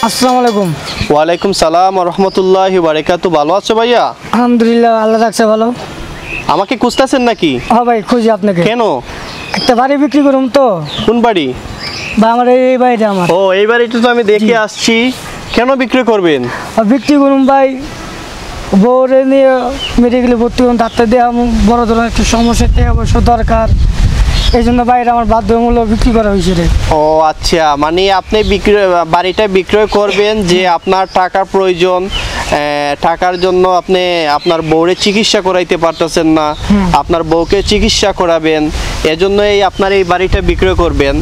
আসসালামু আলাইকুম। ওয়ালাইকুম সালাম ওয়া রাহমাতুল্লাহি ওয়া বারাকাতুহু। ভালো আছো ভাইয়া? আলহামদুলিল্লাহ, আল্লাহ রাখছে ভালো। আমাকে খুঁজতেছেন নাকি? হ্যাঁ ভাই, খুঁজি আপনাকে। কেন? একটা বাড়ি বিক্রি করুম তো। কোন বাড়ি? বা আমার এই বাড়িটা আমার। ও, এই বাড়িটা তো আমি দেখে আসছি। কেন বিক্রি করবেন? বিক্রি করুম ভাই, বউরে নিয়ে মেডিকেলে ভর্তি করুন, ডাক্তার দেওয়া বড় ধরনের একটা সমস্যা, টাকা পয়সা দরকার, এই জন্য বাইরে আমার বাধ্যতামূলক বিক্রি করা হয়েছে রে। ও আচ্ছা, মানে আপনি বাড়িটা বিক্রয় করবেন যে আপনার টাকার প্রয়োজন, টাকার জন্য আপনি আপনার বউরে চিকিৎসা করাইতে পারতেছেন না, আপনার বউকে চিকিৎসা করাবেন, এজন্যই আপনার এই বাড়িটা বিক্রয় করবেন।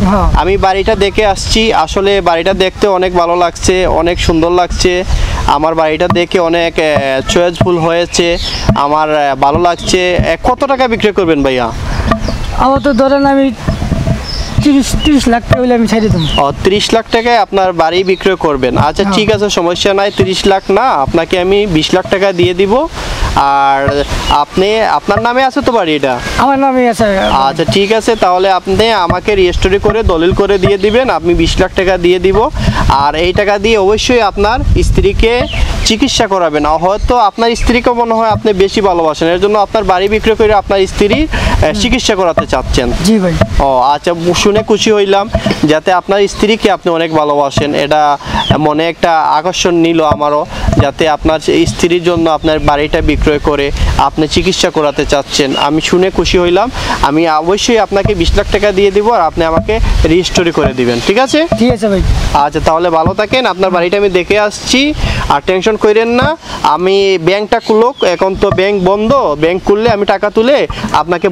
আমি বাড়িটা দেখে আসছি, আসলে বাড়িটা দেখতে অনেক ভালো লাগছে, অনেক সুন্দর লাগছে। আমার বাড়িটা দেখে অনেক চয়েসফুল হয়েছে, আমার ভালো লাগছে। কত টাকা বিক্রয় করবেন ভাইয়া? আমার তো ধরেন আমি 30 লাখ টাকা হইলে আমি ছেড়ে দেবো। 30 লাখ টাকায় আপনার বাড়ি বিক্রয় করবেন? আচ্ছা ঠিক আছে, সমস্যা নাই। 30 লাখ না, আপনাকে আমি 20 লাখ টাকা দিয়ে দিব। আর আপনার নামে আছে তো বাড়ি? এটা আমার নামে আছে। আচ্ছা ঠিক আছে, তাহলে আপনি আমাকে রেজিস্ট্রি করে দলিল করে দিয়ে দিবেন, আমি 20 লাখ টাকা দিয়ে দিব। আর এই টাকা দিয়ে অবশ্যই আপনার স্ত্রীকে চিকিৎসা করাবেন। হয়তো আপনার স্ত্রীকে মনে হয় আপনি বেশি ভালোবাসেন, এর জন্য আপনার বাড়ি বিক্রয় করে আপনার স্ত্রীর চিকিৎসা করাতে চাচ্ছেন। জি ভাই। ও আচ্ছা, শুনে খুশি হইলাম যাতে আপনার স্ত্রীকে আপনি অনেক ভালোবাসেন। এটা মনে একটা আকর্ষণ নিল আমারও, যাতে আপনার স্ত্রীর জন্য আপনার বাড়িটা বিক্রয় করে আপনি চিকিৎসা করাতে চাচ্ছেন। আমি শুনে খুশি হইলাম। আমি অবশ্যই আপনাকে 20 লাখ টাকা দিয়ে দিব, আর আপনি আমাকে রেজিস্ট্রি করে দিবেন। ঠিক আছে? ঠিক আছে ভাই। আচ্ছা তাহলে ভালো থাকেন। আপনার বাড়িটা আমি দেখে আসছি, আর টেনশন করেন না। আমি ব্যাংকটা খুলুক, এখন তো ব্যাংক বন্ধ, ব্যাংক খুললে আমি টাকা তুলে আপনাকে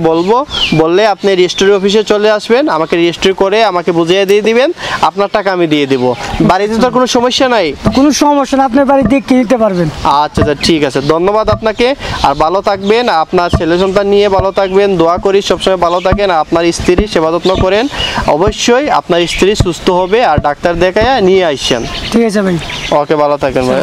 বললে আপনি রেজিস্ট্রি অফিসে চলে আসবেন, আমাকে রেজিস্ট্রি করে আমাকে বুঝিয়ে দিয়ে দিবেন, আপনার টাকা আমি দিয়ে দেবো। বাড়িতে তো কোনো সমস্যা নাই? কোনো সমস্যা না, আপনার বাড়ি দেখে নিতে পারবেন। আচ্ছা আচ্ছা ঠিক আছে, ধন্যবাদ আপনাকে। আর ভালো থাকবেন, আপনার ছেলে সন্তান নিয়ে ভালো থাকবেন, দোয়া করি সবসময় ভালো থাকেন। আপনার স্ত্রী সেবা যত্ন করেন, অবশ্যই আপনার স্ত্রী সুস্থ হবে, আর ডাক্তার দেখায় নিয়ে আসছেন। ঠিক আছে ভাই। ওকে, ভালো থাকেন ভাই।